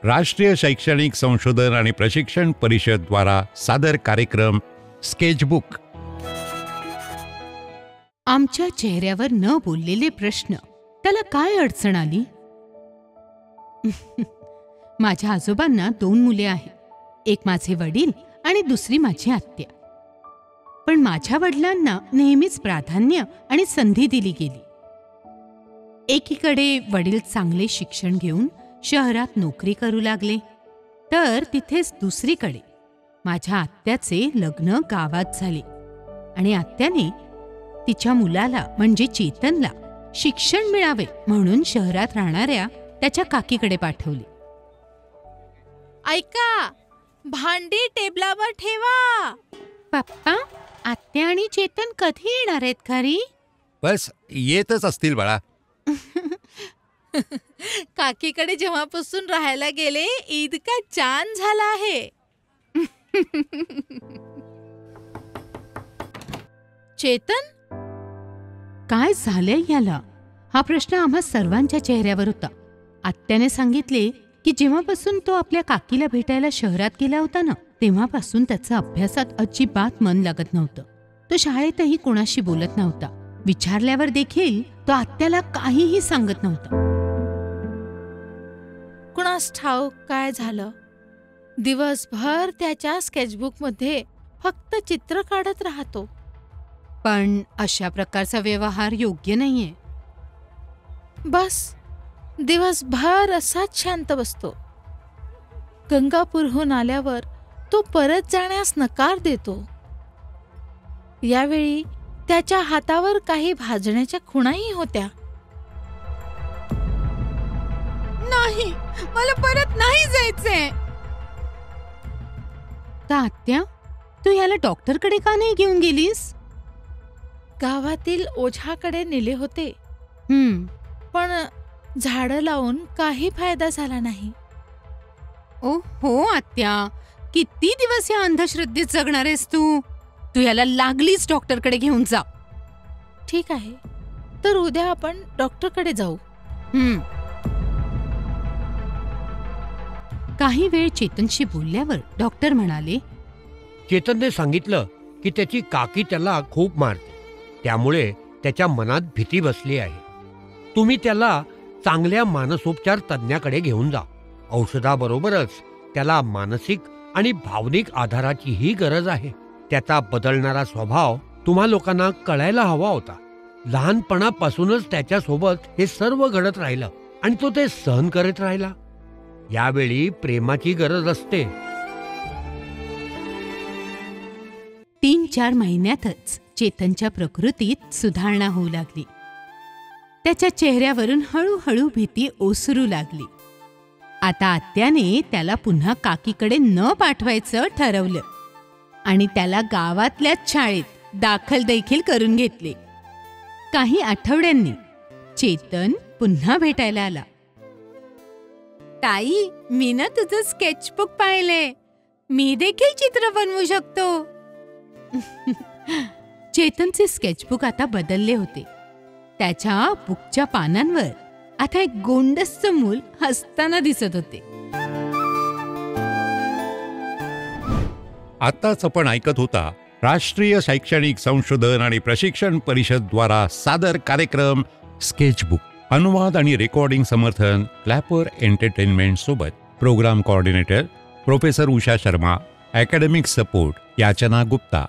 राष्ट्रीय शैक्षणिक संशोधन आणि प्रशिक्षण परिषद द्वारा सादर कार्यक्रम स्केचबुक. आमच्या चेहऱ्यावर न बोललेले प्रश्न. त्याला काय अडचण आली? माझ्या आजोबांना 2 मुले आहेत. एक माझे वडील आणि दुसरी माझी आत्या. पण माझ्या वडिलांना नेहमीच प्राधान्य आणि संधी दिली गेली. एकीकडे वडील चांगले शिक्षण घेऊन शहरात नोकरी करू लागले, तर तिथेच दुसरीकडे माझ्या आत्याचे लग्न गावात झाले आणि आत्याने तिच्या मुलाला म्हणजे चेतनला शिक्षण मिळावे म्हणून शहरात राहणाऱ्या त्याच्या काकीकडे पाठवले. ऐका, भांडी टेबलावर ठेवा. पप्पा, आत्या आणि चेतन कधी येणार आहेत खरी? बस येतच असतील बाळा. काकीकडे जेव्हापासून राहायला गेले इतका छान झाला आहे. चेतन, काय झालंय याला? हा प्रश्न आम्हा सर्वांच्या चेहऱ्यावर होता. आत्याने सांगितले की जेव्हापासून तो आपल्या काकीला भेटायला शहरात गेला होता ना, तेव्हापासून त्याचं अभ्यासात अजिबात मन लागत नव्हतं. तो शाळेतही कोणाशी बोलत नव्हता. विचारल्यावर देखील तो आत्याला काहीही सांगत नव्हता. कुणास ठाऊक काय झालं. दिवसभर त्याच्या स्केचबुकमध्ये फक्त चित्र काढत राहतो. पण अशा प्रकारचा व्यवहार योग्य नाहीये. बस दिवसभर असाच शांत बसतो. गंगापूरहून आल्यावर तो परत जाण्यास नकार देतो. यावेळी त्याच्या हातावर काही भाजण्याच्या खुणाही होत्या. नाही, मला परत नाही जायचंय. तर आत्या, तू याला डॉक्टरकडे का नाही घेऊन गेलीस? गावातील ओझ्याकडे नेले होते, पण झाडं लावून काही फायदा झाला नाही. ओ हो आत्या, किती दिवस या अंधश्रद्धेत जगणार आहेस तू? तू याला लागलीच डॉक्टरकडे घेऊन जा. ठीक आहे, तर उद्या आपण डॉक्टरकडे जाऊ. काही वेळ चेतनशी बोलल्यावर डॉक्टर म्हणाले, चेतनने सांगितलं की त्याची काकी त्याला खूप मारते, त्यामुळे त्याच्या मनात भीती बसली आहे. तुम्ही त्याला चांगल्या मानसोपचार तज्ञाकडे घेऊन जा. औषधाबरोबरच त्याला मानसिक आणि भावनिक आधाराचीही गरज आहे. त्याचा बदलणारा स्वभाव तुम्हा लोकांना कळायला हवा होता. लहानपणापासूनच त्याच्यासोबत हे सर्व घडत राहिलं आणि तो ते सहन करत राहिला. यावेळी प्रेमाची गरज असते. 3-4 महिन्यातच चेतनच्या प्रकृतीत सुधारणा होऊ लागली. त्याच्या चेहऱ्यावरून हळूहळू भीती ओसरू लागली. आता आत्याने त्याला पुन्हा काकीकडे न पाठवायचं ठरवलं आणि त्याला गावातल्याच शाळेत दाखल देखील करून घेतले. काही आठवड्यांनी चेतन पुन्हा भेटायला आला. ताई, मी ना तुझं स्केचबुक पाहिले. मी देखील चित्र बनवू शकतो. चेतनचे स्केचबुक आता बदलले होते. त्याच्या बुकच्या पानांवर आता एक गोंडसं मूल हसताना दिसत होते. आताच आपण ऐकत होता राष्ट्रीय शैक्षणिक संशोधन आणि प्रशिक्षण परिषद द्वारा सादर कार्यक्रम स्केचबुक. अनुवाद आणि रेकॉर्डिंग समर्थन क्लॅपर एंटरटेनमेंट सोबत. Program coordinator professor Usha Sharma. Academic support Yachana Gupta.